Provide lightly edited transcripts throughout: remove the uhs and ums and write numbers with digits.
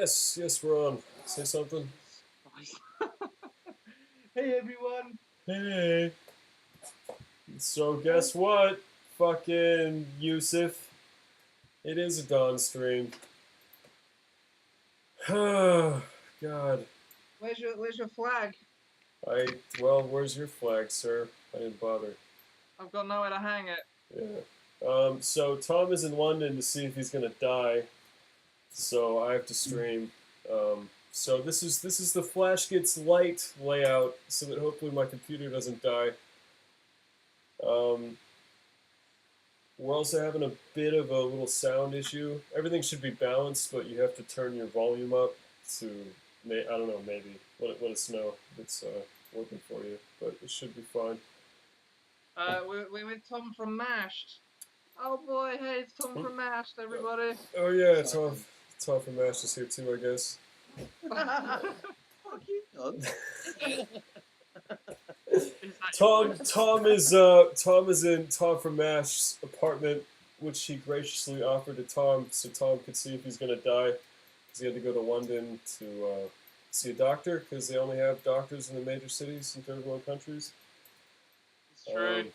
Yes, we're on. Say something. Hey everyone! Hey. So guess what? Fucking Yusuf. It is a dawn stream. God. Where's your flag? Well, where's your flag, sir? I didn't bother. I've got nowhere to hang it. Yeah. So Tom is in London to see if he's gonna die. So I have to stream. So this is the Flashgitz light layout, so that hopefully my computer doesn't die. We're also having a bit of a little sound issue. Everything should be balanced, but you have to turn your volume up to, I don't know, maybe. Let us know if it's working for you, but it should be fine. We're with Tom from Mashed. Oh boy, hey, it's Tom from Mashed, everybody. Oh yeah, Tom from Ash is here too, I guess. Fuck you, Tom. Tom is in Tom from Mash's apartment, which he graciously offered to Tom, so Tom could see if he's gonna die, because he had to go to London to see a doctor, because they only have doctors in the major cities in third world countries. It's true.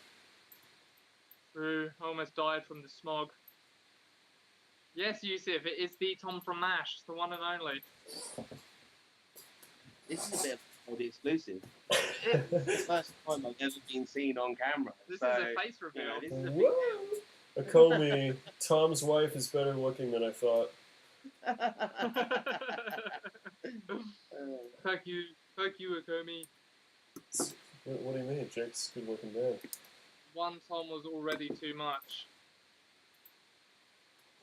True. Almost died from the smog. Yes, Yusuf, it is the Tom from Mash, the one and only. This is a bit of the exclusive. It's the first time I've ever been seen on camera. This is a face reveal. This is a big deal. Akomi, Tom's wife is better looking than I thought. Fuck you, Akomi. What do you mean? Jake's a good looking man. One Tom was already too much.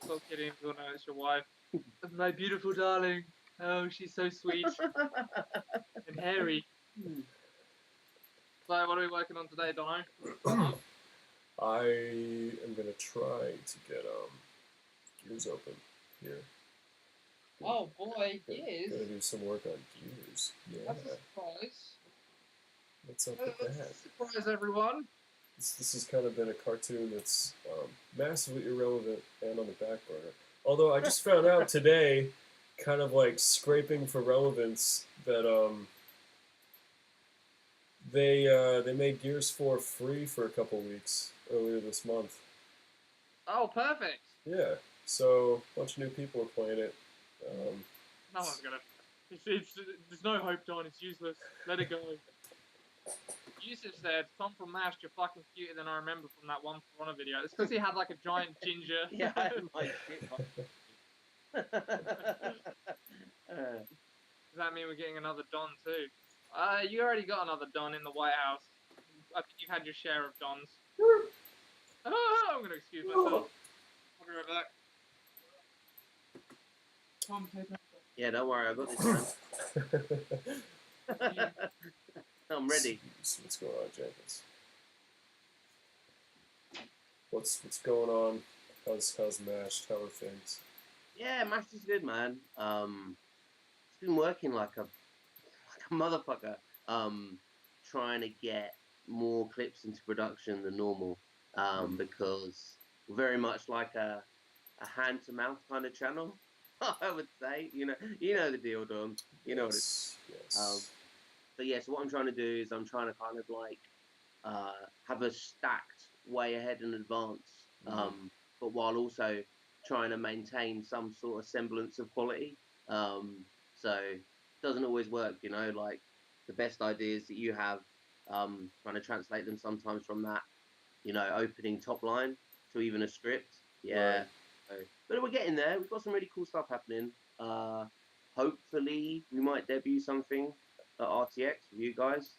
Stop kidding, you'll know it's your wife. My beautiful darling. Oh, she's so sweet. And hairy. So, what are we working on today, Dono? I am gonna try to get gears open here. Oh boy, gears. Gonna do some work on gears. Yeah. That's a surprise. What's up with that? Surprise, everyone. This has kind of been a cartoon that's massively irrelevant and on the back burner. Although I just found out today, kind of like scraping for relevance, that they made Gears 4 free for a couple weeks earlier this month. Oh, perfect. Yeah, so a bunch of new people are playing it. No one's gonna. There's no hope, Don. It's useless. Let it go. Yusuf said, Tom from Mashed, you're fucking cuter than I remember from that one Corona video. It's because he had like a giant ginger. Yeah, I like it. Does that mean we're getting another Don too? You already got another Don in the White House. I think you've had your share of Dons. Oh, I'm gonna excuse myself. I'll be right back. Tom, take that. Yeah, don't worry, I got this one. I'm ready. What's going on, Jenkins? What's going on? How's Mashed? How are things? Yeah, Mashed is good, man. It's been working like a motherfucker. Trying to get more clips into production than normal. Because we're very much like a hand to mouth kind of channel. I would say, you know the deal, Don. You know what it is. Yes. But yeah, so what I'm trying to do is I'm trying to kind of like have a stacked way ahead in advance, but while also trying to maintain some sort of semblance of quality. So it doesn't always work, like the best ideas that you have, trying to translate them sometimes from that, opening top line to even a script. Yeah. Right. So, but we're getting there. We've got some really cool stuff happening. Hopefully we might debut something at RTX with you guys.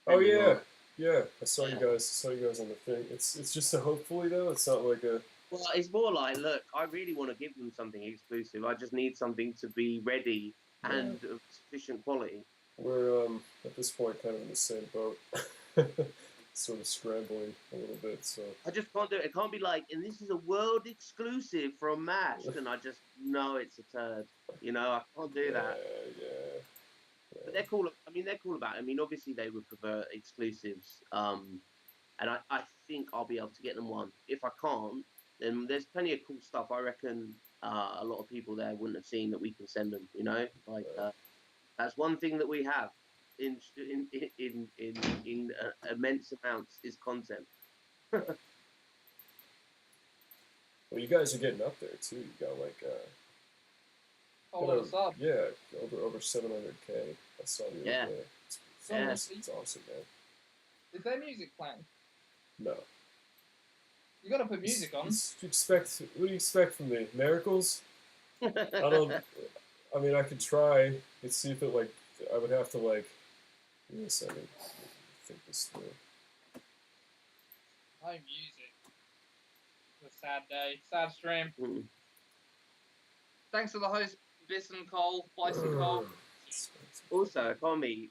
Oh yeah, yeah. I saw you guys on the thing. It's just a hopefully though. It's not like a. Well, it's more like, look, I really want to give them something exclusive. I just need something to be ready and of sufficient quality. We're at this point kind of in the same boat. Sort of scrambling a little bit, so I just can't do it. It can't be like, and this is a world exclusive from Mashed, and I just know it's a turd. I can't do that. Yeah. But they're cool. I mean, they're cool about it. I mean, obviously they would prefer exclusives. And I think I'll be able to get them one. If I can't, then there's plenty of cool stuff. I reckon a lot of people there wouldn't have seen that we can send them. You know, like that's one thing that we have in immense amounts is content. Well, you guys are getting up there too. You got like Oh, what's up? yeah, over 700K. I saw the Yeah. other day. Yeah. It's awesome, man. Is there music playing? No. You gotta put music on. What do you expect from me? Miracles? I don't. I mean, I could try and see if it like. I would have to like. Give me a second. Think this through. No music. It's a sad day. Sad stream. Mm. Thanks to the host, Bison Cole, Bison Cole. Also, upon me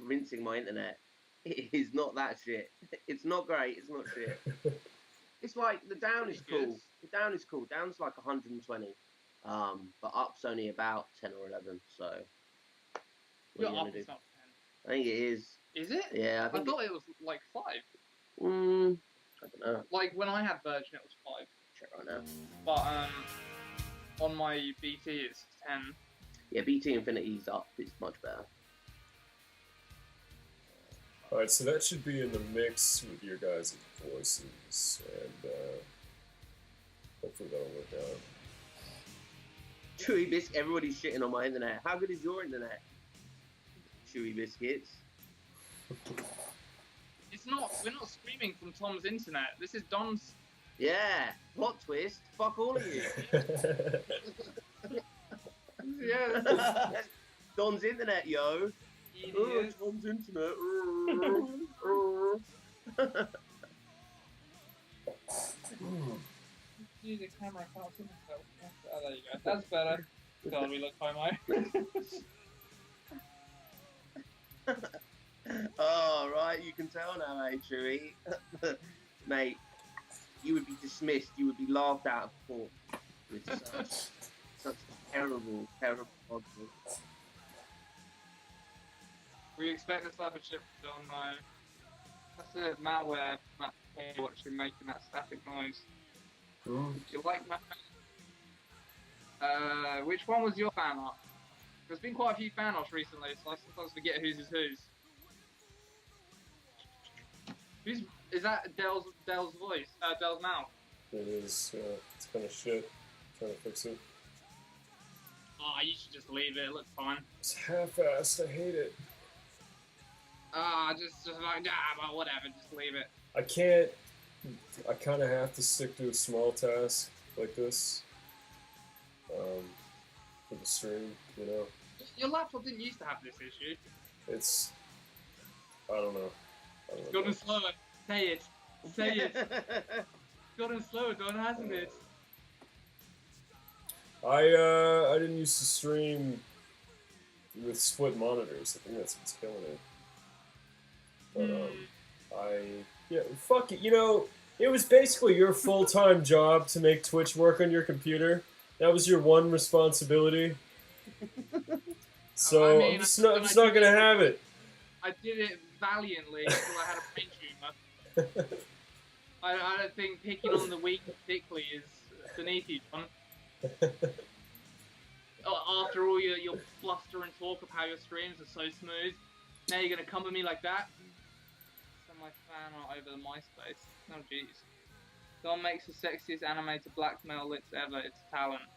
rinsing my internet, it is not that shit. It's not great. It's not shit. It's like the down is cool. The down is cool. Down's like 120, but up's only about 10 or 11. So Your up is not 10. I think it is. Is it? Yeah, I thought it was like 5. I don't know. Like when I had Virgin, it was 5. Check right now. But on my BT, it's 10. Yeah, BT Infinity's up. It's much better. Alright, so that should be in the mix with your guys' voices, and hopefully that'll work out. Chewy Biscuit, everybody's shitting on my internet. How good is your internet? Chewy Biscuits. It's not. We're not streaming from Tom's internet. This is Don's. Yeah, plot twist. Fuck all of you. Yeah. Don's internet, yo. Idiots. Don's internet. Use the camera, I can't see myself. Oh, there you go. That's better. God, we look homo. Oh, right, you can tell now, eh, Chewy? Mate, you would be dismissed, you would be laughed out of court with such terrible, terrible logic. We expect this type of shit from Don, though. That's a malware Matt actually making that static noise. Mm. You like that? Which one was your fan art? There's been quite a few fan arts recently, so I sometimes forget whose is whose. Is that Dell's voice? Dell's mouth? It is, it's kind of shit. Trying to fix it. Oh, you should just leave it. It looks fine. It's half-assed, I hate it. Just like, but whatever, just leave it. I can't, I kind of have to stick to a small task like this, for the stream, you know? Your laptop didn't used to have this issue. It's, I don't know. It's gotten slower. Say it. Say it. It's gotten slower, Don, hasn't it? I didn't used to stream with split monitors. I think that's what's killing it. But, yeah, fuck it. You know, it was basically your full-time job to make Twitch work on your computer. That was your one responsibility. So, I mean, I'm just not gonna have it. I did it valiantly until I had a brain tumor. I don't think picking on the weak particularly is beneath you, John. After all your bluster and talk of how your streams are so smooth, now you're gonna come at me like that? Send my fan art over the MySpace. Oh jeez. Don makes the sexiest animated blackmail lips ever. It's talent.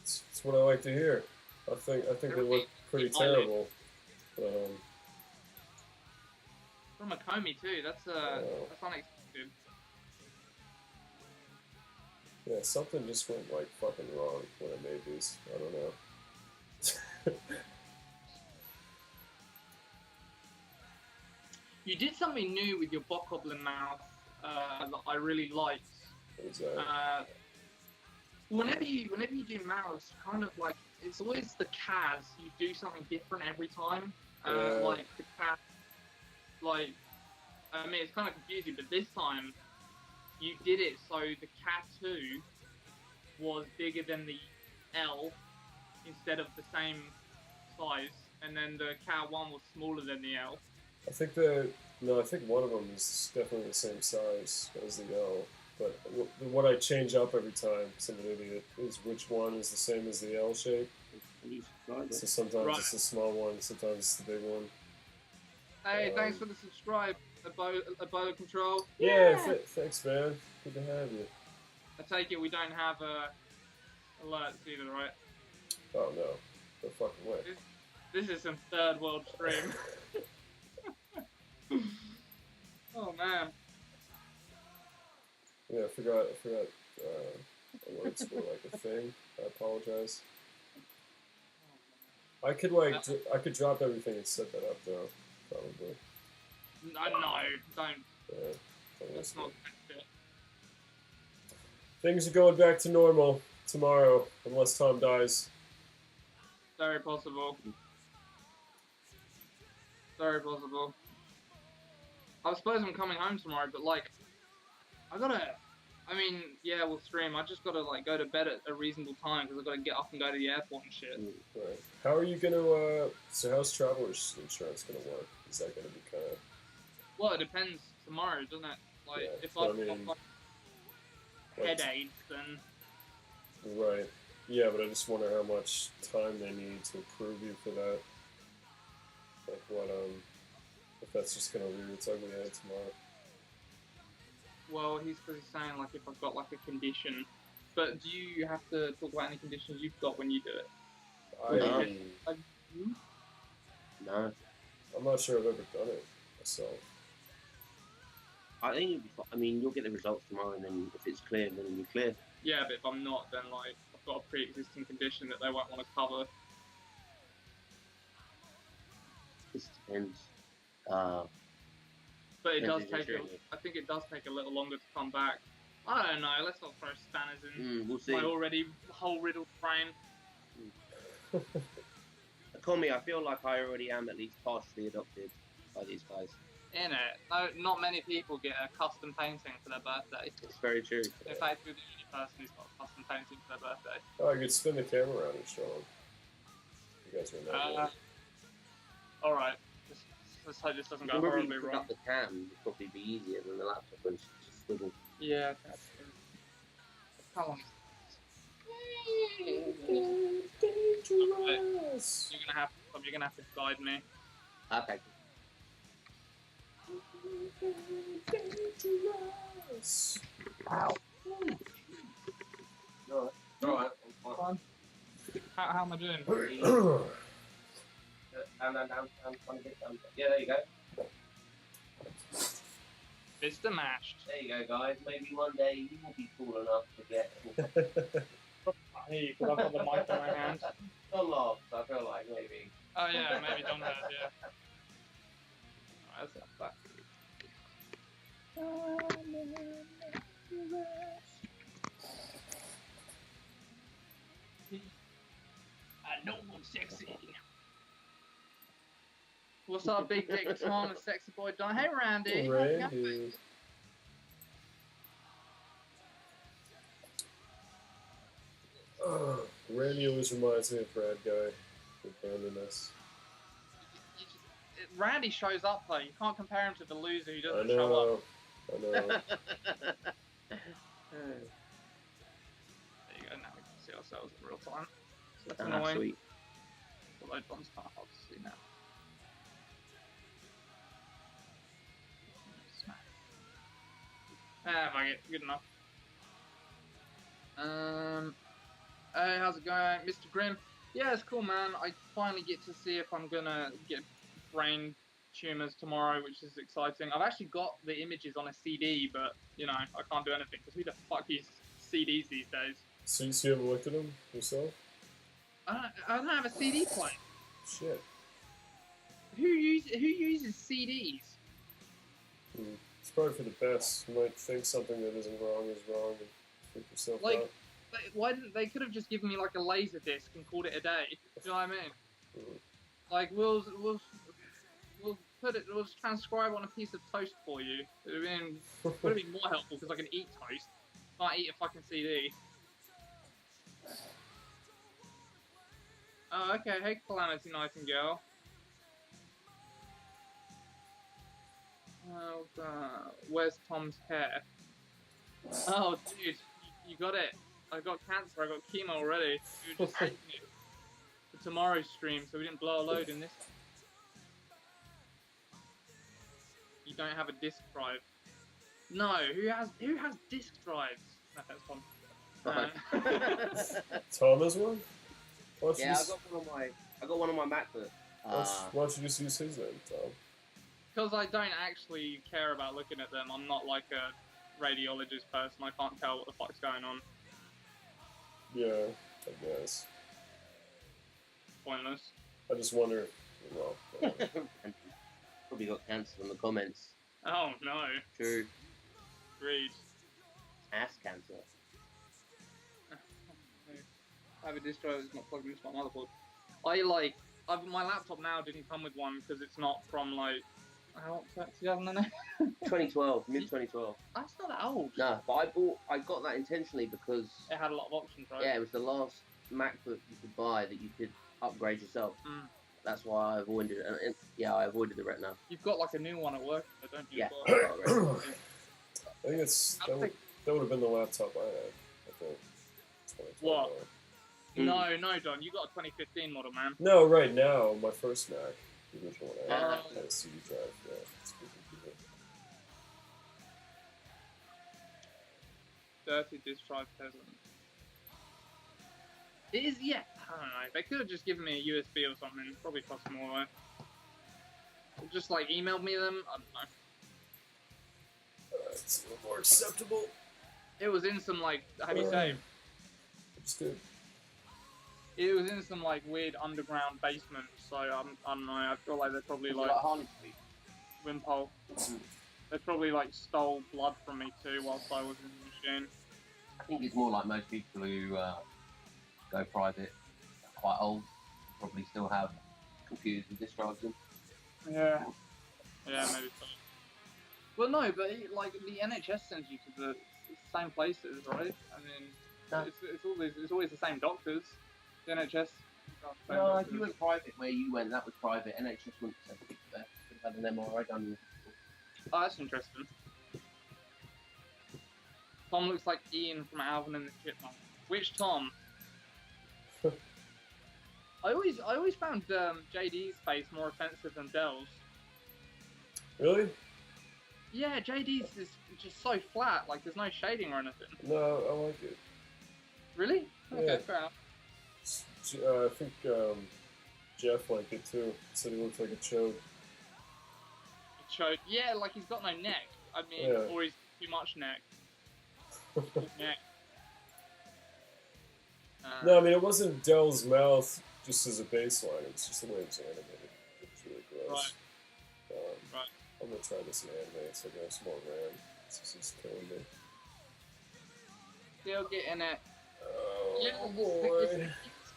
It's what I like to hear. I think they look pretty terrible. From a Comey too. That's unexpected. Yeah, something just went like fucking wrong when I made these. I don't know. You did something new with your Bokoblin mouth that I really liked. What was that? Whenever you do mouths, kind of like it's always the Kaz. You do something different every time. Like the cat, like I mean, it's kind of confusing, but this time you did it so the Cat 2 was bigger than the L instead of the same size, and then the Cat 1 was smaller than the L. I think one of them is definitely the same size as the L. But what I change up every time, some idiot, is which one is the same as the L shape. So sometimes it's the small one, sometimes it's the big one. Hey, thanks for the subscribe, Ebola Control. Yeah, thanks, man. Good to have you. I take it we don't have alerts either, right? Oh no, no fucking way. This is some third world stream. Oh man. Yeah, I forgot. Alerts were like a thing. I apologize. I could I could drop everything and set that up though, probably. No, don't. Yeah, That's not good. Things are going back to normal tomorrow, unless Tom dies. Very possible. Very possible. I suppose I'm coming home tomorrow, but like, I mean, yeah, we'll stream. I just gotta like go to bed at a reasonable time because I gotta get up and go to the airport and shit. Right. How are you gonna? So how's traveler's insurance gonna work? Is that gonna be kind of? Well, it depends tomorrow, doesn't it? Like, Yeah, if I've got like like, headaches, then right. Yeah, but I just wonder how much time they need to approve you for that. Like what? If that's just gonna rear its ugly head tomorrow. well, he's saying like if I've got like a condition. But do you have to talk about any conditions you've got when you do it? No. I'm not sure I've ever done it myself. I think it'll be fine. I mean, you'll get the results tomorrow, and then if it's clear, then you're clear. Yeah, but if I'm not, then like I've got a pre-existing condition that they won't want to cover. This depends. But it does Depends take. on the I think it does take a little longer to come back. I don't know. Let's not throw spanners in we'll see. my already whole riddled brain. Call me. I feel like I already am at least partially adopted by these guys. Innit? No, not many people get a custom painting for their birthday. It's very true. In fact, you're the only person who's got a custom painting for their birthday. Oh, I could spin the camera around and show them. You guys are not. Alright. Let's hope this doesn't go Probably horribly pick wrong. up the cam would probably be easier than the laptop and just swivel. Yeah, that's true. How long Dangerous. you're gonna have to guide me. Okay. Dangerous. Ow. Alright. Fine. How am I doing? Down. Yeah, there you go. Mr. Mashed. There you go, guys. Maybe one day you will be cool enough to get. I hear you, because I've got the mic in my hand. Don't laugh. I feel like maybe. Oh yeah, maybe Don heard, yeah. Alright, let's have that. I know I'm sexy. What's up, Big Dick Tom and Sexy Boy Don? Hey, Randy. Randy. Randy always reminds me of Brad Guy who abandoned us. Randy shows up though. You can't compare him to the loser who I doesn't show up. know. There you go. Now we can see ourselves in real time. So that's annoying. Sweet. Although Don's kind of hard to see now. Fuck it. Good enough. Hey, how's it going, Mr. Grimm? Yeah, it's cool, man. I finally get to see if I'm gonna get brain tumors tomorrow, which is exciting. I've actually got the images on a CD, but you know, I can't do anything because who the fuck uses CDs these days? So you haven't looked at them yourself? I don't have a CD player. Shit. Who uses CDs? It's probably for the best. You might think something that isn't wrong is wrong and freak yourself Like, out. why didn't they could have just given me like a laser disc and called it a day? Do you know what I mean? Like we'll transcribe on a piece of toast for you. It would have been more helpful because I can eat toast. Can't eat a fucking CD. Oh, okay. Hey, Calamity Nightingale. Where's Tom's hair? Oh, dude, you got it. I got cancer. I got chemo already. We were just saving it for tomorrow's stream, so we didn't blow a load in this. You don't have a disk drive. No, who has disk drives? No, that's fun. Tom has one? Why don't you Yeah, just, I got one on my MacBook. why don't you just use his then, Tom? Because I don't actually care about looking at them. I'm not like a radiologist person. I can't tell what the fuck's going on. Yeah, I guess. Pointless. I just wonder, well, Probably got cancer in the comments. Oh no. True. Agreed. Ass cancer. I have a disk drive that's not plugged into my motherboard. My laptop now didn't come with one because it's not from like, how, 2009? 2012, mid 2012. That's not that old. No, but I got that intentionally because It had a lot of options, right? yeah, it was the last MacBook you could buy that you could upgrade yourself. Mm. That's why I avoided it. And yeah, I avoided the Retina. You've got like a new one at work, so don't you? Yeah. I think it's that would have been the laptop I had. I think. 2012 What? one. No, Don. You got a 2015 model, man. No, right now my first Mac, the original one I had, Oh. had a CD drive. Yeah, it's a good computer. Dirty disk drive peasant. It is, yeah. I don't know. They could have just given me a USB or something. Probably cost more, right? Or just like emailed me them. I don't know. It's a little more acceptable. It was in some like. Have you saved? It's good. It was in some like weird underground basement. So I don't know. I feel like they're probably like Harley Street. Wimpole. They probably like stole blood from me too whilst I was in the machine. I think it's more like most people who go private, quite old, probably still have computers with disk drives in. Yeah. Yeah, maybe so. Well, no, but like the NHS sends you to the same places, right? I mean, No. it's always the same doctors. The NHS. No, if you went private where you went, that was private. NHS wouldn't send people there. Could have had an MRI done. Oh, that's interesting. Tom looks like Ian from Alvin and the Chipmunks. Which Tom? I always found JD's face more offensive than Dell's. Really? Yeah, JD's is just so flat. Like there's no shading or anything. No, I like it. Really? Okay, Yeah. fair enough. I think Jeff liked it too. Said he looked like a chode. It showed, yeah, like he's got no neck. I mean, Yeah. or he's too much neck. Neck. No, I mean it wasn't Dell's mouth just as a baseline. It was just the way it was animated. It was really gross. Right. I'm gonna try this in anime so I can have some more RAM. This is killing me. Still getting it. Oh Yeah, boy.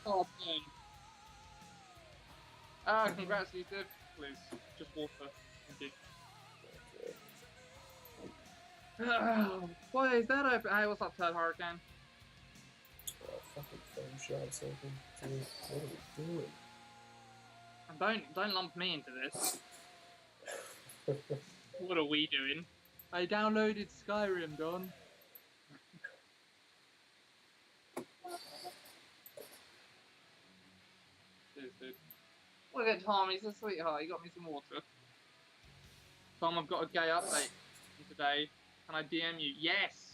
Cartoon. Congrats, Yusuf. Please, just water. Thank you. Boy, is that open? Hey, what's up, Third Hurricane? Fucking Photoshop something. Dude, what are we doing? And don't lump me into this. What are we doing? I downloaded Skyrim, Don. Dude. Look at Tom, he's a sweetheart. He got me some water. Tom, I've got a gay update today. Can I DM you? Yes!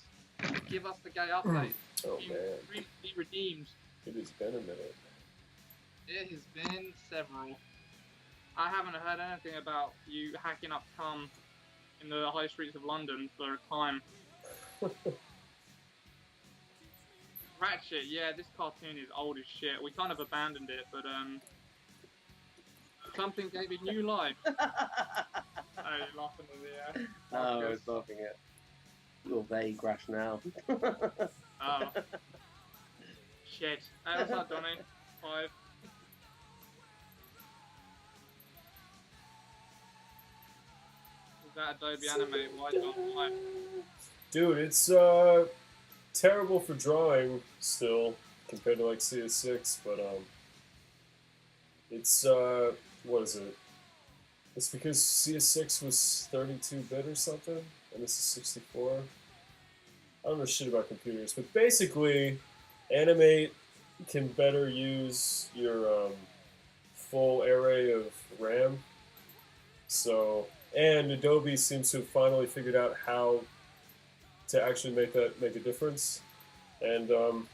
Give us the gay update. Oh Be man, redeemed. it has been a minute. It has been several. I haven't heard anything about you hacking up cum in the high streets of London for a time. Ratchet, yeah, this cartoon is old as shit. We kind of abandoned it, but something gave it new life. Oh, you're laughing at the Oh, I was laughing at your vague rationale. Oh. Shit. Hey, what's up, Donnie? 5. Is that Adobe Animate? Why don't I? Dude, it's terrible for drawing still compared to like CS6, but it's what is it? It's because CS6 was 32-bit or something, and this is 64. I don't know shit about computers, but basically, Animate can better use your full array of RAM. So, and Adobe seems to have finally figured out how to actually make a difference. And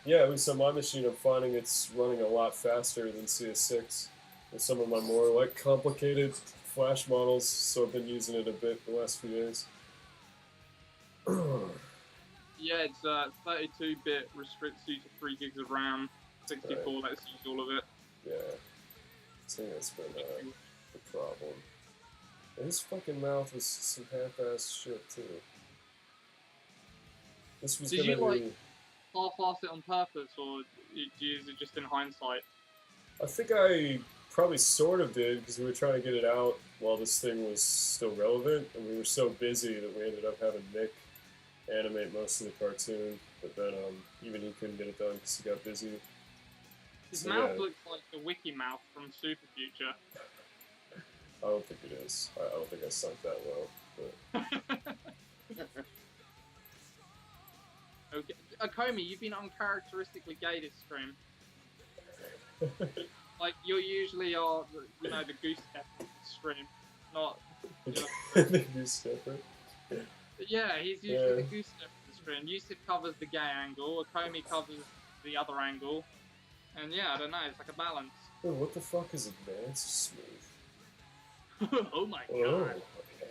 yeah, at least on my machine, I'm finding it's running a lot faster than CS6 with some of my more like complicated Flash models. So I've been using it a bit the last few days. Yeah, it's 32-bit restricts you to 3 gigs of RAM. 64 lets you use all of it. Yeah, I think that's been the problem. And his fucking mouth was some half-ass shit too. This was Did gonna you, be. like, half-ass it on purpose, or do you use it just in hindsight? I think I probably sort of did because we were trying to get it out while this thing was still relevant, and we were so busy that we ended up having Nick animate most of the cartoon. But then even he couldn't get it done because he got busy. His So, mouth yeah. looks like the Wiki mouth from Super Future. I don't think it is. I don't think I sunk that well. But Okay. Akomi, you've been uncharacteristically gay this stream. Like, you're usually the goose step stream, not, the goose stepper. Yeah, he's usually the goose step of the stream. Yusuf covers the gay angle, Akomi covers the other angle, and yeah, I don't know, it's like a balance. Oh, what the fuck is advanced smooth? Oh my Oh, god.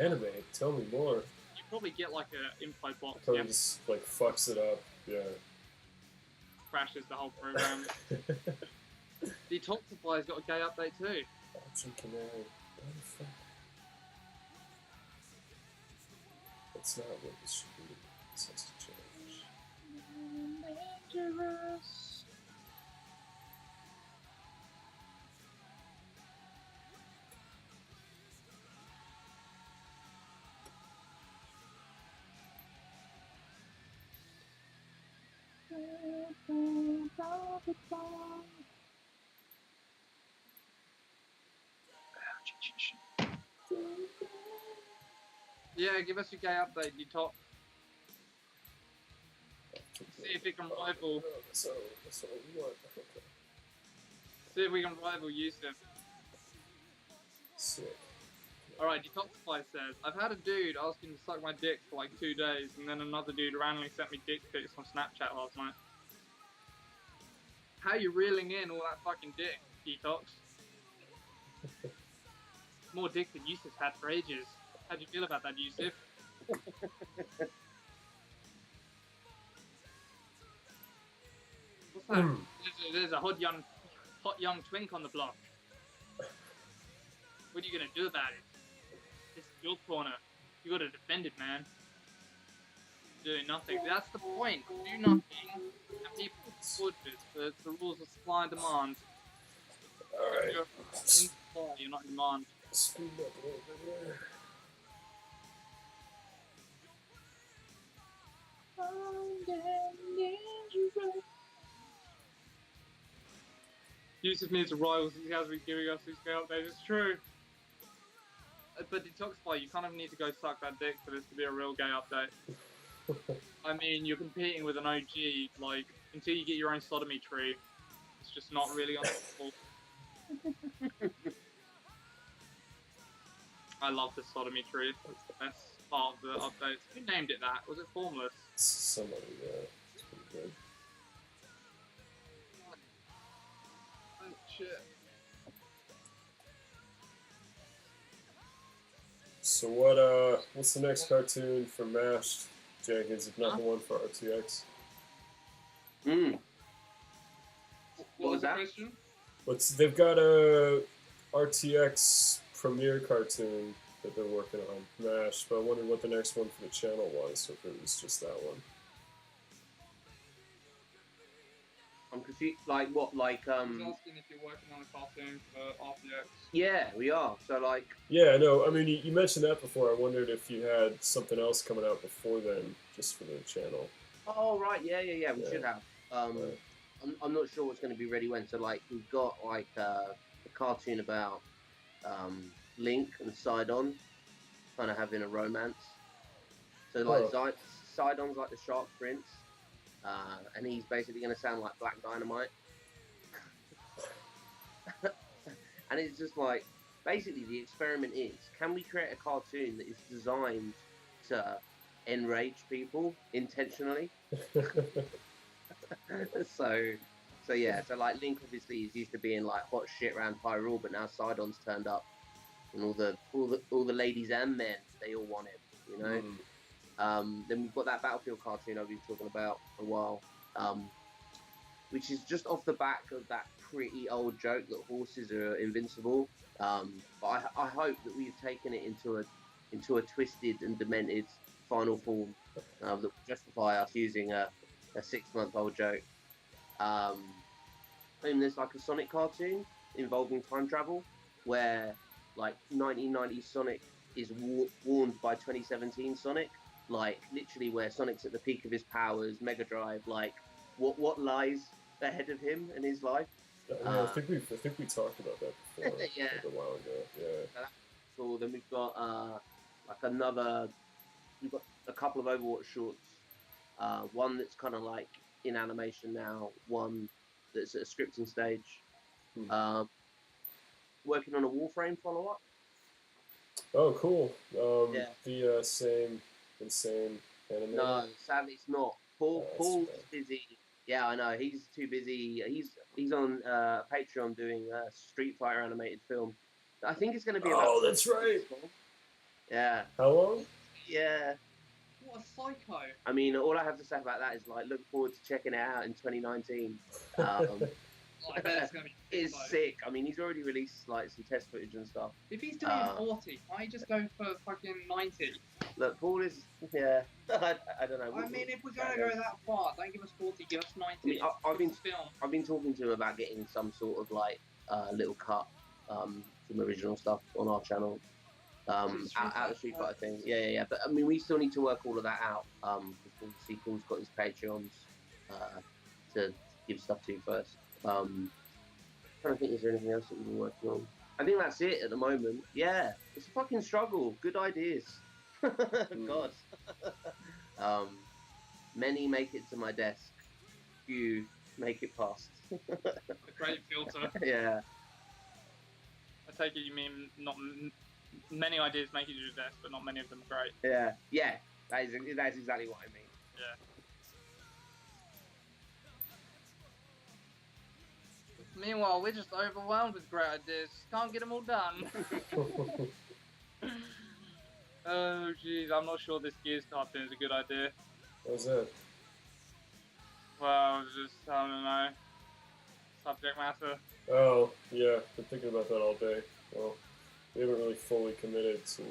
animate. Tell me more. You probably get like a info box, Probably just like fucks it up. Yeah. crashes the whole program. Detoxify's got a gay update too. Option command. What the fuck? That's not what this should be. This has to change. Dangerous. Yeah, give us your gay update, Detox. See if it can rival. That's what we want. Okay. See if we can rival Yusuf. Sick. Alright, Detoxify says, I've had a dude asking to suck my dick for like 2 days, and then another dude randomly sent me dick pics on Snapchat last night. How you reeling in all that fucking dick, Detox? More dick than Yusuf's had for ages. How'd you feel about that, Yusuf? What's that? There's a hot young twink on the block. What are you gonna do about it? This is your corner. You gotta defend it, man. Doing nothing. That's the point. Do nothing, and people support it. The rules of supply and demand. Alright. You're in supply, you're not in demand. Speed up a little bit here. Yusuf needs a rival, he has been giving us these gay updates, it's true. But Detoxify, you kind of need to go suck that dick for this to be a real gay update. I mean, you're competing with an OG, like, until you get your own sodomy tree, it's just not really on the level. I love the sodomy tree, it's the best part of the updates. Who named it that? Was it Formless? Somebody, yeah. It's pretty good. Oh, shit. So what's the next cartoon for Mashed, Jenkins, if not the one for RTX? What was that? the question? They've got a RTX premiere cartoon that they're working on, Mash, but I wondered what the next one for the channel was, if it was just that one. I'm confused. Like what? Like I was asking if you're working on a cartoon for RTX. Yeah, we are. So like. Yeah, no, I mean, you mentioned that before. I wondered if you had something else coming out before then, just for the channel. Oh right, yeah. We Yeah. should have. Right. I'm not sure what's going to be ready when. So like we've got like a cartoon about Link and Sidon kind of having a romance. So like Sidon's like the Shark Prince, and he's basically going to sound like Black Dynamite. And it's just like, basically the experiment is, can we create a cartoon that is designed to enrage people intentionally? So yeah, so like Link obviously is used to being like hot shit around Hyrule, but now Sidon's turned up, and all the ladies and men, they all want him, you know. Then we've got that Battlefield cartoon I've been talking about for a while, which is just off the back of that pretty old joke that horses are invincible. But I hope that we've taken it into a twisted and demented final form that will justify us using a 6-month-old joke. And there's like a Sonic cartoon involving time travel, where like 1990s Sonic is warned by 2017 Sonic, like literally where Sonic's at the peak of his powers, Mega Drive, like what lies ahead of him in his life. Yeah, I think we talked about that before. Yeah, like a while ago. Yeah. So that's cool. Then we've got we've got a couple of Overwatch shorts. One that's kind of like in animation now. One that's at a scripting stage. Working on a Warframe follow-up. Oh, cool. Yeah. The same insane anime. No, sadly it's not. Paul's bad. busy. Yeah, I know. He's too busy. He's on Patreon doing a Street Fighter animated film. I think it's going to be about... Oh, that's right. Yeah. How long? Yeah. What a psycho. I mean, all I have to say about that is, like, look forward to checking it out in 2019. I bet it's going to be It's sick. I mean, he's already released, like, some test footage and stuff. If he's doing 40, why just go for fucking 90? Look, Paul is... Yeah. I don't know. I mean, if we're going to go that far, don't give us 40, give us 90. I mean, I've been talking to him about getting some sort of, like, little cut, some original stuff on our channel. Out of the Street Fighter thing. Yeah. But, I mean, we still need to work all of that out. Obviously, Paul's got his Patreons to give stuff to first. Trying to think, is there anything else that we've been working on? I think that's it at the moment. Yeah, it's a fucking struggle. Good ideas. God. Many make it to my desk. Few make it past. A great filter. Yeah. I take it you mean not many ideas make it to your desk, but not many of them are great. Yeah. That's exactly what I mean. Yeah. Meanwhile, we're just overwhelmed with great ideas. Can't get them all done. Oh, jeez. I'm not sure this Gears cartoon is a good idea. What was that? Well, just, I don't know. Subject matter. Oh, yeah. Been thinking about that all day. Well, we haven't really fully committed to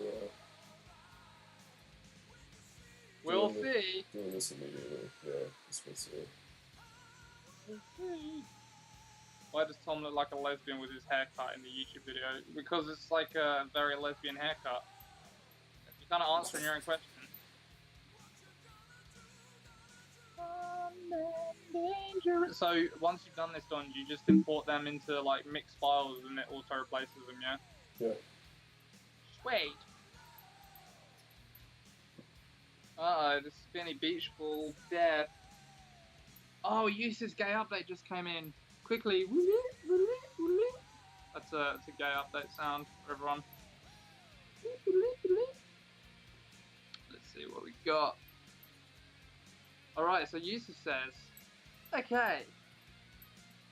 We'll see. doing this immediately. Yeah, this we'll see. We'll see. Why does Tom look like a lesbian with his haircut in the YouTube video? Because it's like a very lesbian haircut. You're kind of answering your own question. So once you've done this, Don, you just import them into like mixed files and it auto replaces them, yeah? Yeah. Sweet. Uh-oh, the spinny beach ball death. Oh, Eustace gay update just came in. Quickly. That's a gay update sound for everyone. Let's see what we got. Alright, so Eustace says, okay,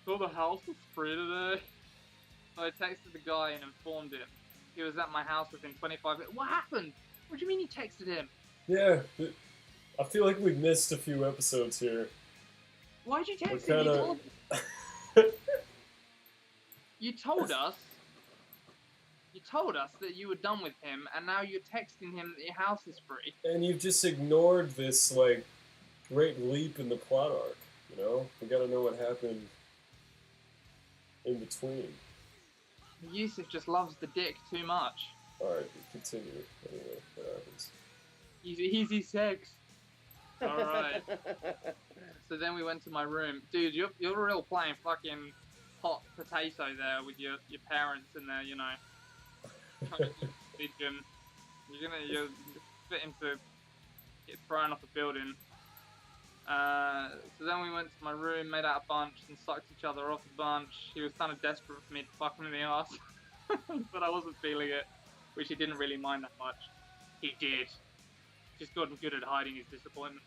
so the house was free today. So I texted the guy and informed him. He was at my house within 25 minutes. What happened? What do you mean you texted him? Yeah, I feel like we've missed a few episodes here. Why'd you text We're him? kinda... You told us that you were done with him, and now you're texting him that your house is free. And you've just ignored this, like, great leap in the plot arc, you know? We gotta know what happened in between. Yusuf just loves the dick too much. Alright, continue. Anyway, what happens? Easy sex. Alright. So then we went to my room. Dude, you're real playing fucking hot potato there with your parents in there, you know. You're fit into get thrown off a building. So then we went to my room, made out a bunch, and sucked each other off a bunch. He was kind of desperate for me to fuck him in the ass, but I wasn't feeling it, which he didn't really mind that much. He did. Just gotten good at hiding his disappointment.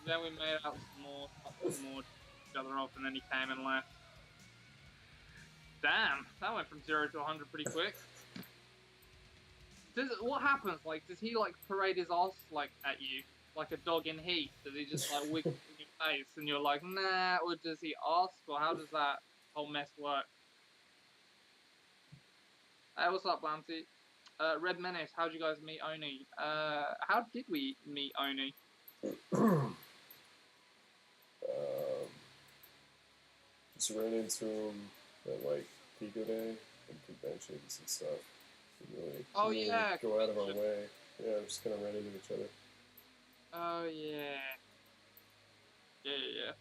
Then we made out some more, each other off, and then he came and left. Damn, that went from 0 to 100 pretty quick. What happens? Like, does he like parade his ass like at you, like a dog in heat? Does he just like wiggle in your face, and you're like, nah? Or does he ask, or how does that whole mess work? Hey, what's up, Bounty? Red Menace, how'd you guys meet Oni? How did we meet Oni? Just ran into him at like Pico Day and conventions and stuff. Really go out of our way. Yeah, we just kind of ran into each other. Oh yeah. Yeah.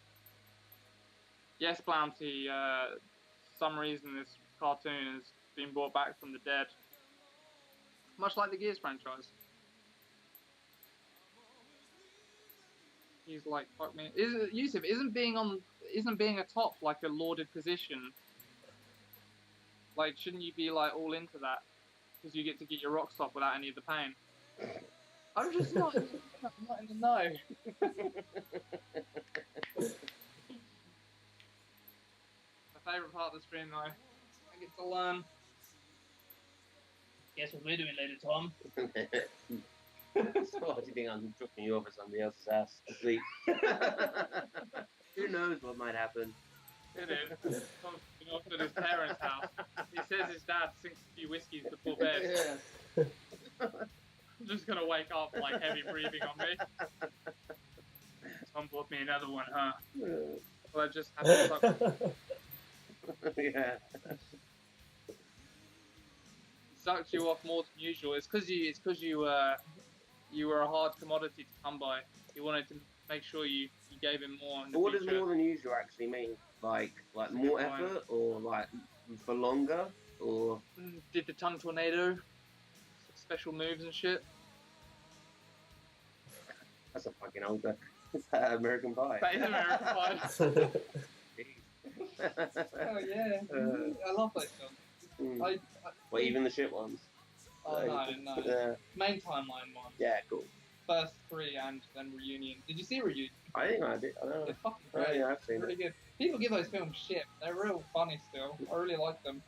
Yes, Bounty. For some reason this cartoon has been brought back from the dead. Much like the Gears franchise. He's like, fuck me. Yusuf, isn't being a top like a lauded position? Like, shouldn't you be like all into that? Because you get to get your rocks off without any of the pain. I'm just not in the know. My favourite part of the stream though. I get to learn. Guess what we're doing later, Tom? So what do you think I'm dropping you over somebody else's ass to sleep? Who knows what might happen? It is. Tom's been off at his parents' house. He says his dad sinks a few whiskeys before bed. Yeah. I'm just gonna wake up like heavy breathing on me. Tom bought me another one, huh? Well, I just had to suck. Yeah. Sucked you off more than usual. It's because you were a hard commodity to come by. You wanted to make sure you gave him more. But what does more than usual actually mean? Like more effort, or like for longer, or did the tongue tornado, special moves and shit. That's a fucking older. Is that American Pie? That is American Pie. Oh yeah, I love those films. Well, even the shit ones. Oh no. Main timeline ones. Yeah, cool. First 3 and then Reunion. Did you see Reunion? I think I did. I don't know. They're fucking great. Yeah, I've seen really it. good. People give those films shit. They're real funny still. I really like them.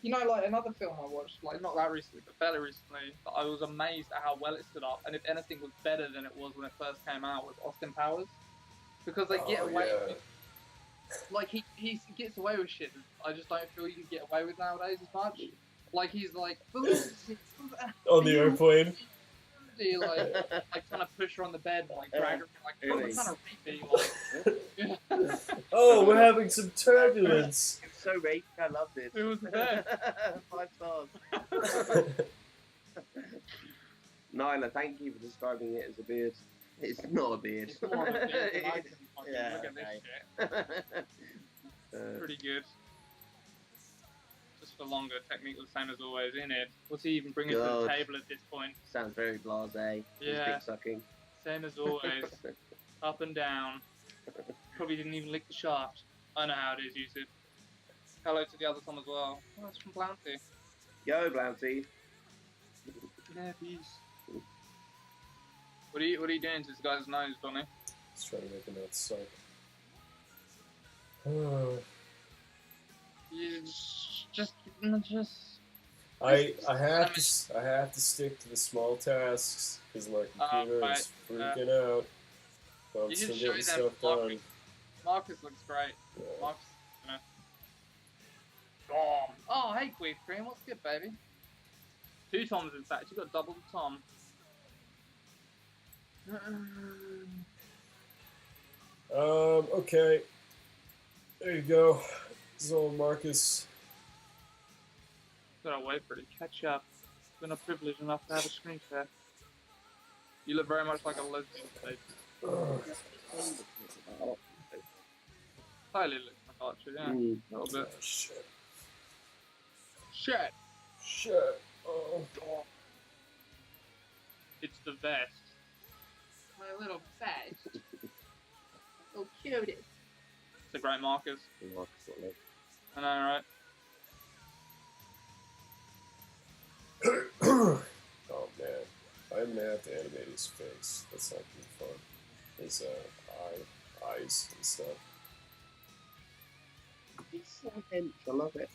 You know, like another film I watched, like not that recently, but fairly recently, that I was amazed at how well it stood up, and if anything was better than it was when it first came out, was Austin Powers. Because they get away with it. Like, he gets away with shit that I just don't feel you can get away with nowadays as much. Like, he's like, on the airplane. Like trying to push her on the bed and like drag her, like kind of rapey, like. Oh, we're having some turbulence. It's so rapey. I love this. It was the best. 5 stars. Nyla, thank you for describing it as a beard. It's not a beard. It's more of a beard. I can fucking look at this shit. Pretty good. Just for longer, technique the same as always, isn't it? What's he even bringing to the table at this point? Sounds very blasé. Yeah. Dick sucking. Same as always. Up and down. Probably didn't even lick the shaft. I know how it is, Yusuf. Hello to the other Tom as well. Oh, that's from Bounty. Yo, Bounty. Yeah, peace. What are you doing to this guy's nose, Donny? Just trying to make him not suck. You just. I have to stick to the small tasks because my computer is freaking out. But I'm still getting stuff done. Marcus looks great. Yeah. Marcus, you know. Oh, hey, Queef Cream, what's good, baby? 2 Toms, in fact. You got double the Tom. Okay. There you go. This is old Marcus. Gotta wait for it to catch up. Been a privilege enough to have a screen share. You look very much like a lesbian today. Totally looks like Archer, yeah. A little bit. Shit. Shit! Oh. It's the vest. My little best. So cute. It's a great markers. I know, right? Oh man, I'm gonna have to animate his face. That's not gonna be fun. His eyes and stuff. It's so hench, I love it.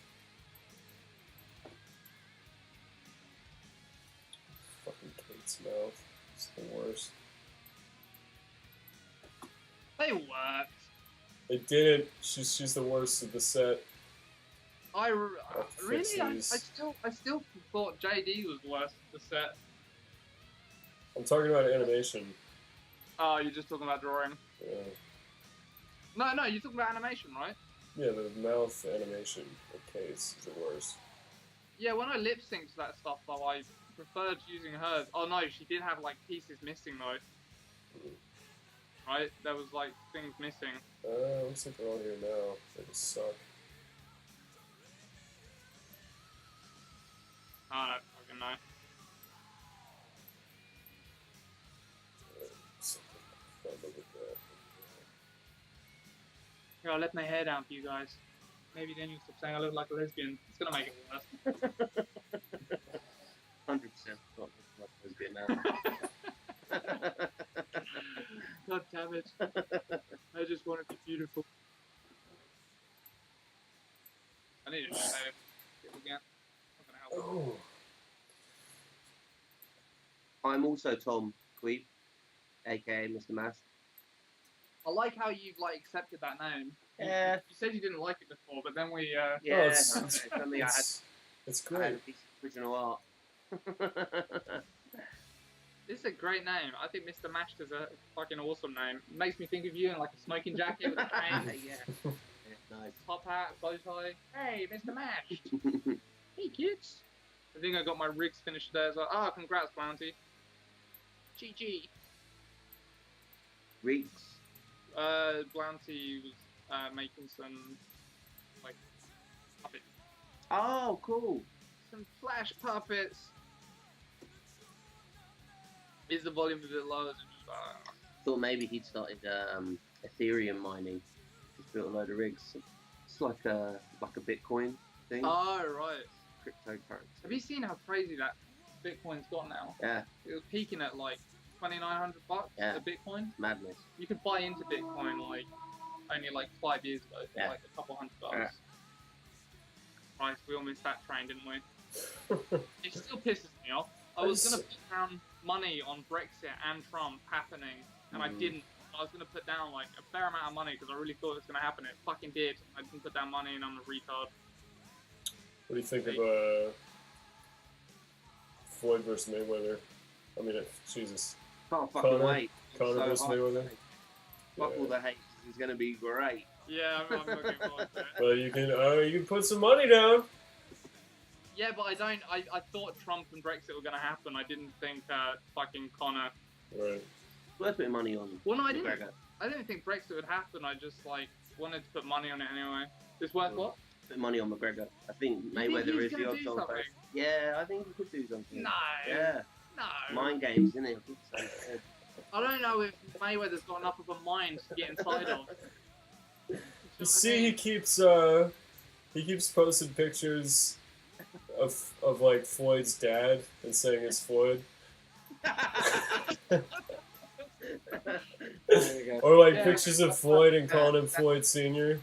Fucking Kate's mouth. It's the worst. They worked. It didn't. She's the worst of the set. Really, I still thought JD was worse than the set. I'm talking about animation. Oh, you're just talking about drawing. Yeah. No, you're talking about animation, right? Yeah, the mouth animation of Kate's is the worst. Yeah, when I lip synced that stuff though, I preferred using hers. Oh no, she did have like pieces missing though. Right? There was like things missing. Looks like they're all here now. They just suck. I don't fucking know. Here, I'll let my hair down for you guys. Maybe then you'll stop saying I look like a lesbian. It's gonna make it worse. 100% not like a lesbian now. God damn it. I just want to be beautiful. I need to shave again. Not gonna help. Oh. I'm also Tom Queep, aka Mr. Mask. I like how you've like accepted that name. Yeah. You said you didn't like it before, but then we Yeah, it's something I had. It's I had great. a piece of original art. This is a great name. I think Mr. Mashed is a fucking awesome name. It makes me think of you in like a smoking jacket with a cane, Yeah, nice. top hat, bow tie. Hey, Mr. Mashed. Hey, kids. I think I got my rigs finished today as well. Oh, congrats, Bounty. GG. Reeks. Bounty was making some like puppets. Oh, cool. Some flash puppets. Is the volume a bit low? Thought maybe he'd started Ethereum mining. Just built a load of rigs. It's like a Bitcoin thing. Oh, right. Cryptocurrency. Have you seen how crazy that Bitcoin's got now? Yeah, It was peaking at like $2,900 Yeah. a Bitcoin. madness. You could buy into Bitcoin like only like 5 years ago for Yeah. like a couple $100. Yeah. Christ, we all missed that train, didn't we? It still pisses me off. I was gonna put down money on Brexit and Trump happening, and I didn't. I was gonna put down like a fair amount of money because I really thought it was gonna happen. It fucking did. I didn't put down money, and I'm a retard. What do you think of Floyd versus Mayweather? I mean, Jesus. Can't fucking wait. Conor versus hard to Mayweather. say. Fuck all the hate. This is gonna be great. Yeah, I'm looking forward to it. Well, you can put some money down. Yeah, but I don't. I thought Trump and Brexit were gonna happen. I didn't think fucking Conor. Right. Worth putting money on. Well, no, I didn't. McGregor. I didn't think Brexit would happen. I just like wanted to put money on it anyway. It's worth what? Put money on McGregor. I think think Mayweather he's is the gonna odds do on something? face. Yeah, I think he could do something. No. Yeah. No. Mind games, isn't it? I think so. Yeah. I don't know if Mayweather's got enough of a mind to get inside of. You see, he keeps posting pictures of like Floyd's dad and saying it's Floyd, There you go. or like Yeah, pictures of Floyd and calling him Floyd Senior.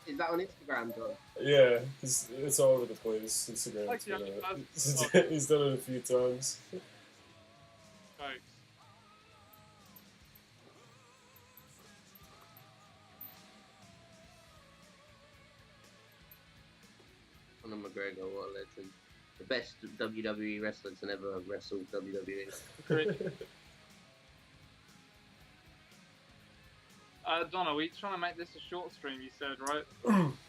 Is that on Instagram, John? Yeah, it's all over the place. Instagram. Like the Twitter. other He's done it a few times. Jokes. Conor McGregor, what a legend. The best WWE wrestler to never wrestle WWE. Agreed. Donna, we trying to make this a short stream, you said, right?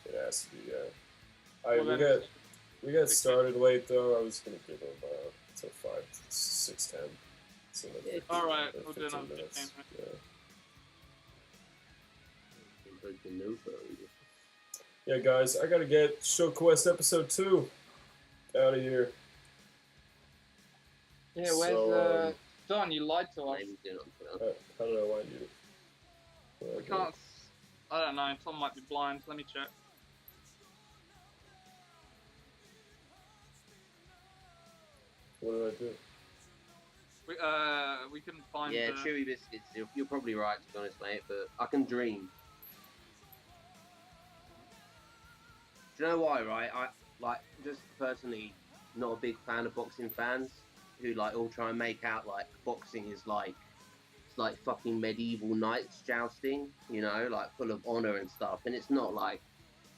It has to be, yeah. We got started late though. I was gonna give him until 5 to 6:10. So like Alright, we'll do 15 another minutes. 15 minutes. Yeah, guys, I gotta get Show Quest episode 2 out of here. Yeah, So, where's Don, you lied to us. Maybe do it on Twitter. How did I want you? We can't. I don't know. Tom might be blind. Let me check. What did I do? We couldn't find. Yeah, chewy biscuits. You're probably right, to be honest, mate. But I can dream. Do you know why? Right? I like just personally not a big fan of boxing fans who like all try and make out like boxing is like it's like fucking medieval knights jousting, you know, like full of honor and stuff. And it's not. Like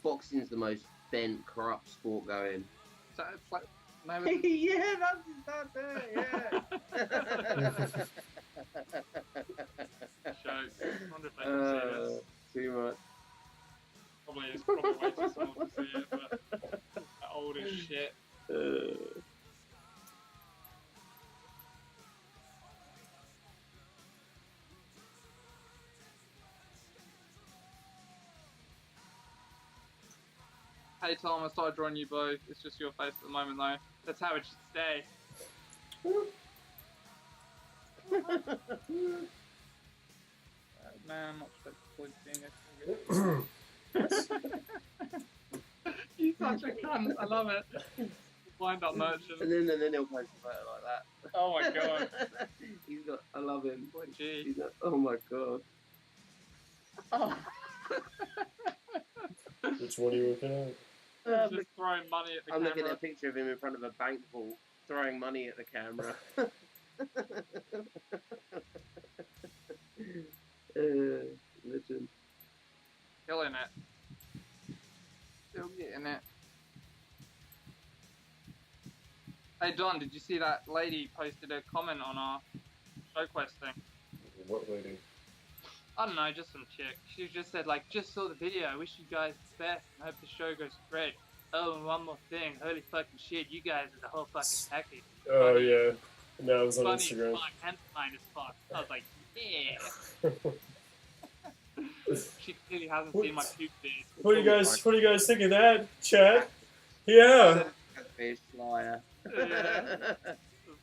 boxing's the most bent, corrupt sport going. So it's like. No, Yeah, that's it. Yeah. Jokes. I wonder if they can see this. Too much. Probably it's probably way too small to see it, but that old as shit. Hey Tom, I started drawing you both. It's just your face at the moment though. That's how it should stay. Man, I'm not supposed to seeing it. He's such a cunt. I love it. Wind up merchant. And then he'll post a photo like that. Oh my god. He's got. I love him. Boy, gee. He's got. Oh my god. Oh. Which one are you looking at? Just throwing money at the I'm camera. looking at a picture of him in front of a bank vault, throwing money at the camera. Legend. Killing it. Still getting it. Hey Don, did you see that lady posted a comment on our show quest thing? What lady? I don't know, just some chick. She just said like, just saw the video, I wish you guys the best, I hope the show goes great. Oh, and one more thing, holy fucking shit, you guys are the whole fucking package. Oh Funny. yeah. No, it was on Funny Instagram. as fuck, and fine as fuck. I was like, yeah. She clearly hasn't seen my puke beard. What do you guys think of that, Chad? Yeah. Fish liar. Yeah.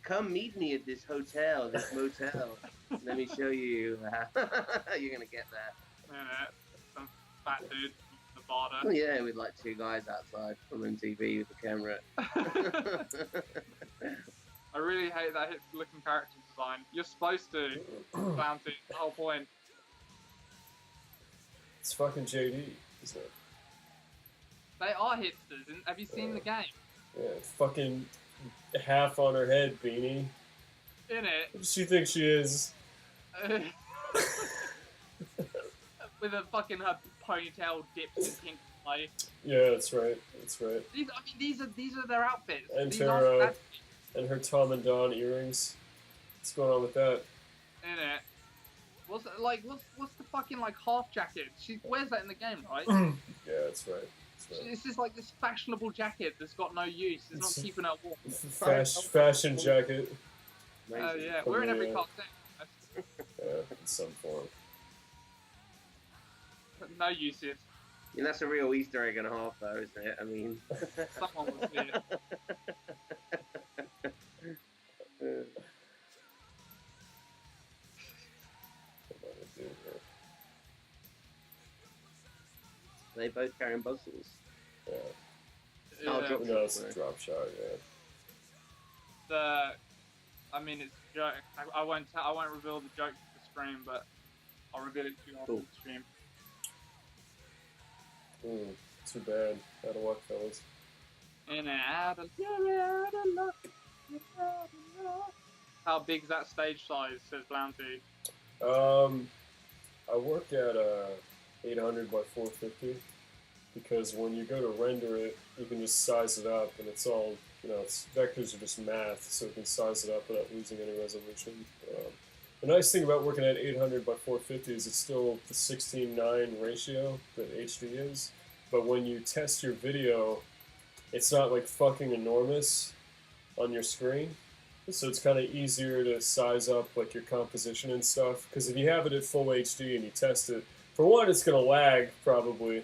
Come meet me at this hotel, this motel. Let me show you. You're gonna get there. Yeah, some fat dude from Nevada. Yeah, with like two guys outside from MTV with the camera. I really hate that looking character design. You're supposed to, Bounty, the whole point. It's fucking JD, isn't it? They are hipsters, and have you seen the game? Yeah, fucking half on her head, beanie. In it, What does she think she is? with a fucking her ponytail dipped in pink eye. Yeah, that's right. That's right. These are their outfits. And These her, aren't And her Tom and Don earrings. What's going on with that? in it. What's the fucking like half jacket? She wears that in the game, right? Yeah, that's right. That's right. It's just like this fashionable jacket that's got no use. It's not keeping her warm. Fashion jacket. Oh yeah, we're in every Yeah. cartoon. In some form. No usage. And that's a real Easter egg and a half, though, isn't it? I mean. Someone will see it. They both carrying buzzsaws. Yeah. Oh, Yeah. drop No, it's a drop shot, yeah. I mean, it's a joke. I won't reveal the joke to the stream, but I'll reveal it to you after Cool. the stream. Too bad. Out of luck, fellas. In and out of luck. How big's that stage size? Says Bounty. I work at 800 by 450 because when you go to render it, you can just size it up, and it's all, vectors are just math, so you can size it up without losing any resolution. The nice thing about working at 800 by 450 is it's still the 16:9 ratio that HD is, but when you test your video, it's not like fucking enormous on your screen. So it's kind of easier to size up like your composition and stuff. Because if you have it at full HD and you test it, for one, it's going to lag probably.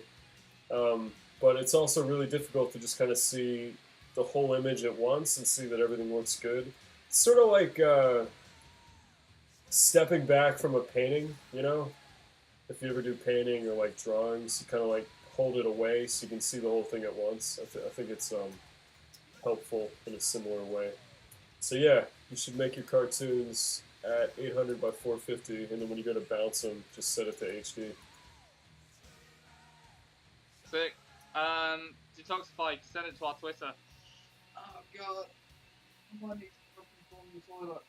But it's also really difficult to just kind of see the whole image at once and see that everything looks good. It's sort of like stepping back from a painting, you know? If you ever do painting or like drawings, you kind of like hold it away so you can see the whole thing at once. I think it's helpful in a similar way. So yeah, you should make your cartoons at 800 by 450, and then when you go to bounce them, just set it to HD. Sick. Detoxify, send it to our Twitter. Oh god. I need to fucking go in the toilet.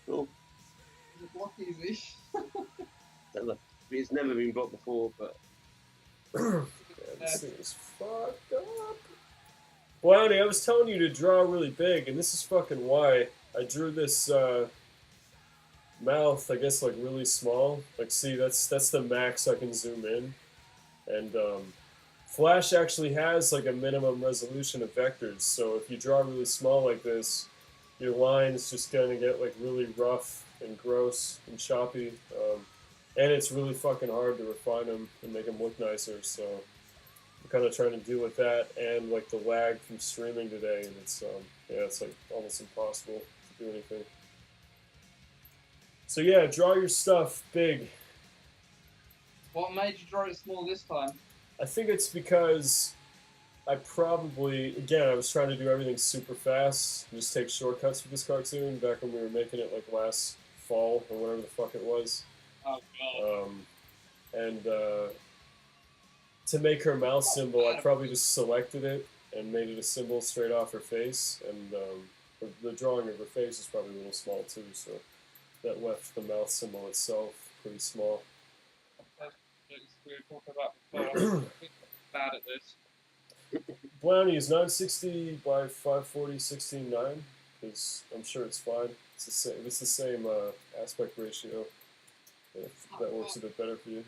Cool. Is it block easy? Never. It's never been blocked before, but Yeah, this thing is fucked up. Brownie, I was telling you to draw really big, and this is fucking why. I drew this mouth, I guess, like really small. Like, see, that's the max I can zoom in. And Flash actually has like a minimum resolution of vectors, so if you draw really small like this, your line's just gonna get like really rough and gross and choppy. And it's really fucking hard to refine them and make them look nicer, so I'm kind of trying to deal with that and like the lag from streaming today, and it's it's like almost impossible to do anything. So yeah, draw your stuff big. What made you draw it small this time? I think it's because I probably, again, I was trying to do everything super fast and just take shortcuts for this cartoon back when we were making it like last fall or whatever the fuck it was. Oh god. And to make her mouth symbol, I probably just selected it and made it a symbol straight off her face, and the drawing of her face is probably a little small too, so that left the mouth symbol itself pretty small. We were talking about before. I'm bad at this. Brownie is 960 by 540 16:9, because I'm sure it's fine. It's the same. It's the same aspect ratio. If that works a bit better for you.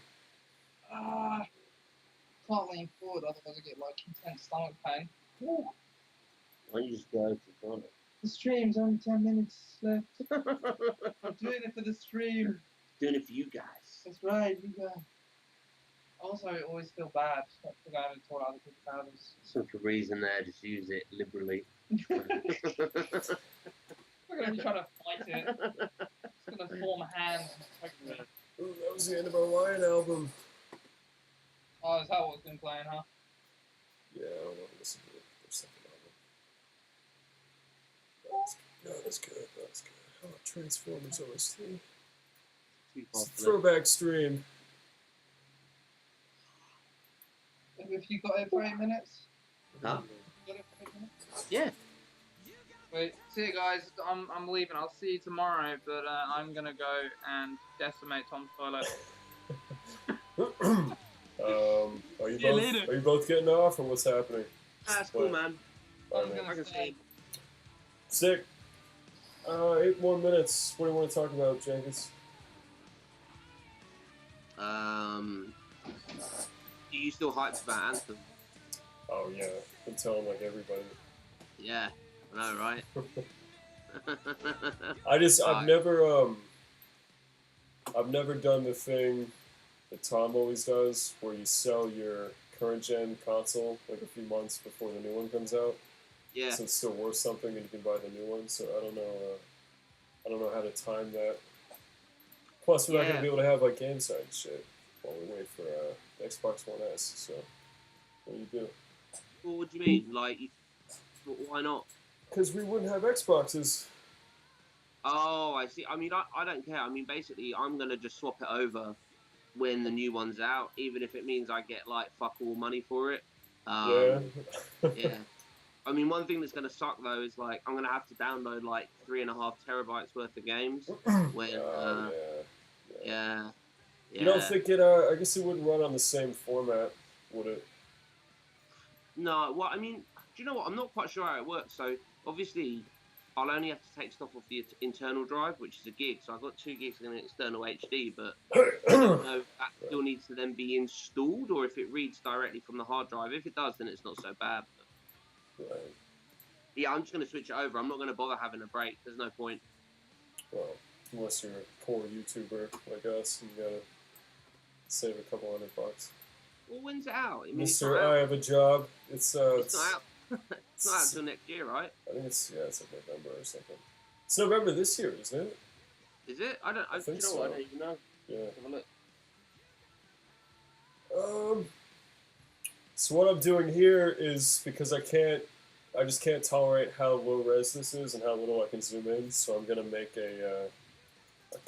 Can't lean forward, otherwise I get like intense stomach pain. Ooh. why don't you just go to the toilet? The stream's only 10 minutes left. I'm doing it for the stream. Doing it for you guys. That's right, you guys. Also, I always feel bad for going to the toilet other people's houses. Some reason there, just use it liberally. Look at him trying to fight it. It's gonna form hands. Ooh, that was the end of our Lion album. Oh, is that what's been playing, huh? Yeah, I don't know. Listen to it. There's something on it. That's good. That's good. Oh, Transformers OST. It's a throwback stream. If you got it for 8 minutes? Huh? You got it for 8 minutes? Yeah. Wait, see you guys. I'm leaving. I'll see you tomorrow, but I'm gonna go and decimate Tom's toilet. Are you both getting off, or what's happening? That's cool, man. I'm gonna stay. Sick. 8 more minutes. What do you want to talk about, Jenkins? Do you still hyped about Anthem? Oh yeah, been telling like everybody. Yeah, I know, right? I've never done the thing that Tom always does, where you sell your current gen console like a few months before the new one comes out. Yeah. So it's still worth something, and you can buy the new one. So I don't know how to time that. Plus, we're not gonna be able to have like game side shit while we wait for Xbox One S. So what do you do? Well, what do you mean? Like, why not? Because we wouldn't have Xboxes. Oh, I see. I mean, I don't care. I mean, basically, I'm gonna just swap it over when the new one's out, even if it means I get like fuck all money for it. Yeah. Yeah. I mean, one thing that's gonna suck though is like I'm gonna have to download like 3.5 terabytes worth of games. When yeah. You don't think it? I guess it wouldn't run on the same format, would it? No. Well, I mean, do you know what? I'm not quite sure how it works. So obviously, I'll only have to take stuff off the internal drive, which is a gig. So I've got 2 gigs in an external HD, but I don't know if that still needs to then be installed, or if it reads directly from the hard drive. If it does, then it's not so bad. But Right. yeah, I'm just going to switch it over. I'm not going to bother having a break. There's no point. Well, unless you're a poor YouTuber like us, and you gotta save a couple $100. Well, when's it out? I mean, Mister, I have a job. It's not out. It's not out until next year, right? I think it's like November or something. It's November this year, isn't it? Is it? I don't. think do you know what? I so. don't even know. Yeah. Have a look. So what I'm doing here is because I just can't tolerate how low res this is and how little I can zoom in. So I'm gonna make a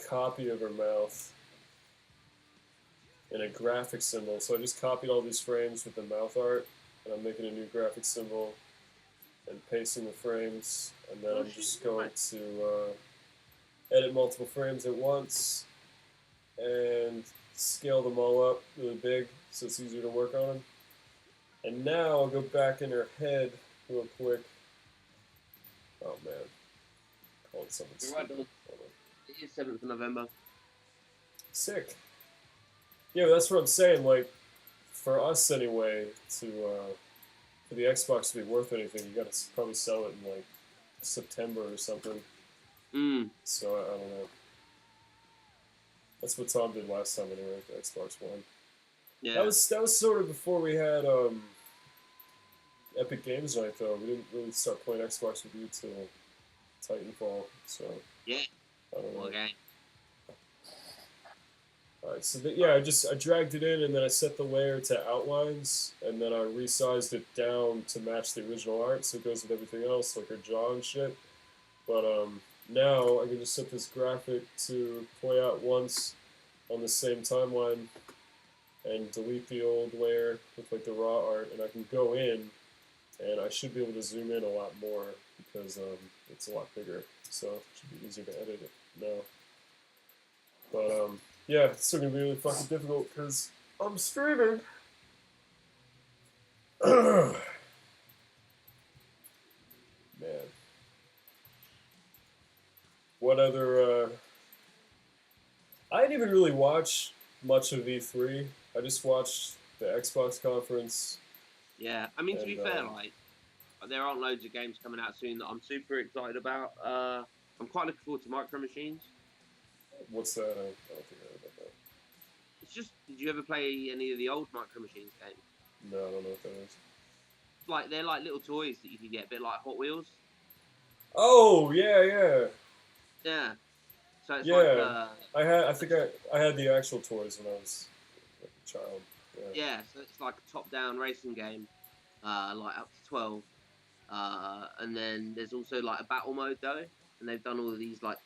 copy of her mouth in a graphic symbol. So I just copied all these frames with the mouth art, and I'm making a new graphic symbol and pasting the frames, and then I'm just going to edit multiple frames at once and scale them all up really big so it's easier to work on them. And now I'll go back in her head real quick. Oh man, called something You're right, stupid. Don. It is 7th of November. Sick. Yeah, but that's what I'm saying. Like, for us anyway, for the Xbox to be worth anything, you gotta probably sell it in like September or something. So I don't know. That's what Tom did last time anyway with the Xbox One. Yeah. That was sort of before we had Epic Games Night though. We didn't really start playing Xbox with you till Titanfall. So Yeah. I don't know. Okay. Alright, so I dragged it in and then I set the layer to outlines and then I resized it down to match the original art so it goes with everything else, like her jaw and shit. But now I can just set this graphic to play out once on the same timeline and delete the old layer with like the raw art, and I can go in and I should be able to zoom in a lot more because it's a lot bigger, so it should be easier to edit it now. But yeah, it's still gonna be really fucking difficult because I'm streaming. Man. What other, I didn't even really watch much of E3. I just watched the Xbox conference. Yeah, I mean, to be And, fair, like, there aren't loads of games coming out soon that I'm super excited about. I'm quite looking forward to Micro Machines. What's that? I don't think I heard about that. It's just, did you ever play any of the old Micro Machines games? No, I don't know what that is. Like, they're like little toys that you can get, a bit like Hot Wheels. Oh, yeah. Yeah. So it's Yeah. like, I think I had the actual toys when I was like a child. yeah, so it's like a top-down racing game, like up to 12. And then there's also like a battle mode though, and they've done all of these like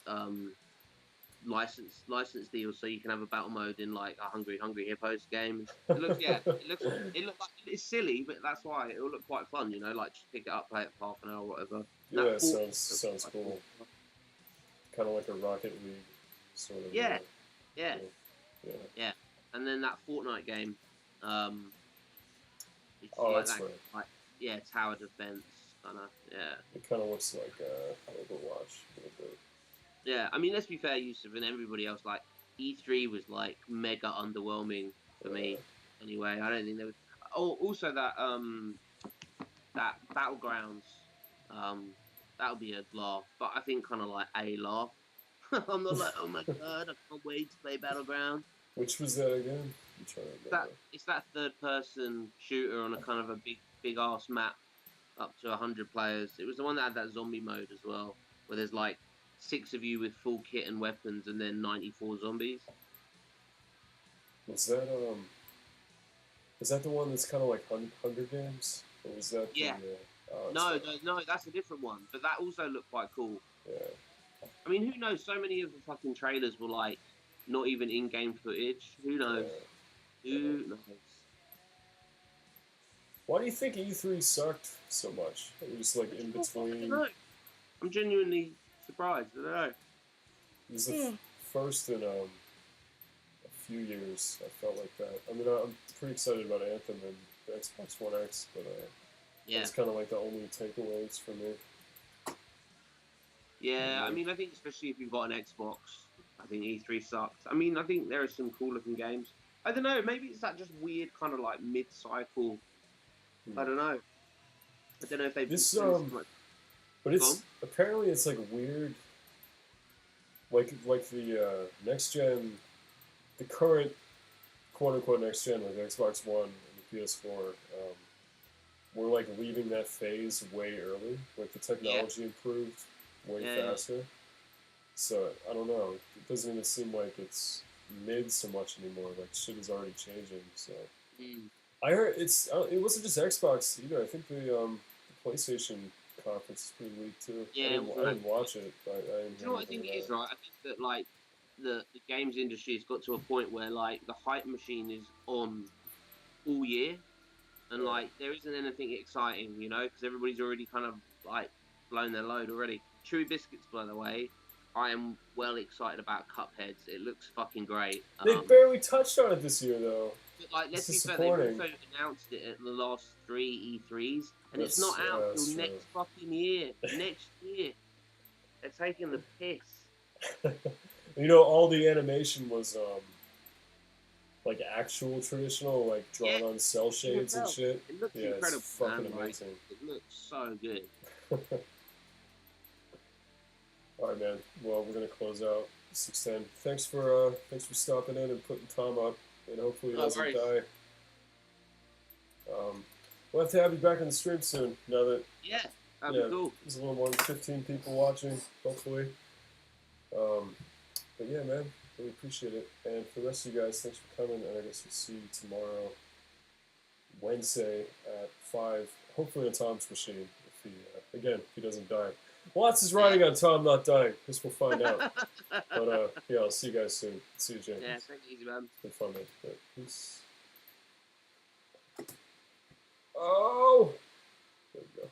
license deals, so you can have a battle mode in like a Hungry Hippos game. It looks it looks like it's silly, but that's why it'll look quite fun, you know, like just pick it up, play it for half an hour or whatever. Yeah, sounds cool. Kind of like a Rocket League sort of. Yeah. And then that Fortnite game, it's that's right. like tower defense kind of, yeah. It kind of looks like Overwatch a little bit. Yeah, I mean, let's be fair, Yusuf, and everybody else, like, E3 was, like, mega underwhelming for me, anyway. I don't think there was... Oh, also that Battlegrounds, that'll be a laugh, but I think kind of like a laugh. I'm not like, oh my god, I can't wait to play Battlegrounds. Which was that again? I'm trying to remember. It's that third-person shooter on a kind of a big-ass map, up to 100 players. It was the one that had that zombie mode as well, where there's, like, 6 of you with full kit and weapons, and then 94 zombies. Was that the one that's kind of like Hunger Games, or was that? Yeah. No, that's a different one. But that also looked quite cool. Yeah. I mean, who knows? So many of the fucking trailers were like not even in-game footage. Who knows? Who knows? Why do you think E3 sucked so much? It was like in between. I'm genuinely surprised. I don't know. It was the first in a few years. I felt like that. I mean, I'm pretty excited about Anthem and the Xbox One X, but it's kind of like the only takeaways for me. Yeah, I mean, I think especially if you've got an Xbox, I think E3 sucks. I mean, I think there are some cool-looking games. I don't know. Maybe it's that just weird kind of like mid-cycle. I don't know. I don't know if they've but it's apparently it's like weird. Like the next gen, the current quote unquote next gen, like the Xbox One and the PS4, we're like leaving that phase way early. Like the technology improved way faster. So I don't know. It doesn't even seem like it's mid so much anymore. Like shit is already changing. So Mm. I heard it wasn't just Xbox either. I think the PlayStation conference is pretty weak too. Yeah, I it was didn't watch it, but I didn't Do you hear know what I anything think it about is, it. right? I think that like the games industry has got to a point where like the hype machine is on all year, and Yeah. like there isn't anything exciting, you know, because everybody's already kind of like blown their load already. Chewy biscuits, by the way, I am well excited about Cupheads. It looks fucking great. They barely touched on it this year though. But like, It's let's be fair, they've disappointing. also announced it at the last three E3s, and it's That's not out till that's true. next fucking year. Next year, they're taking the piss. You know, all the animation was like actual traditional, like drawn Yeah, on cell you can shades and tell. shit. It looks Yeah, it's incredible, fucking man. Like, amazing. it looks so good. All right, man. Well, we're gonna close out 610. Thanks for stopping in and putting Tom up, and hopefully he No doesn't worries. die. We'll have to have you back on the stream soon. Now that Yeah, that'd yeah, be cool. there's a little more than 15 people watching, hopefully. But yeah, man, really appreciate it. And for the rest of you guys, thanks for coming. And I guess we'll see you tomorrow, Wednesday at 5. Hopefully on Tom's machine. If he doesn't die. Watts is riding on Tom not dying. Guess we'll find out. But yeah, I'll see you guys soon. See you, James. Yeah, take it easy, man. It's been fun, man. Yeah, peace. Oh. There we go.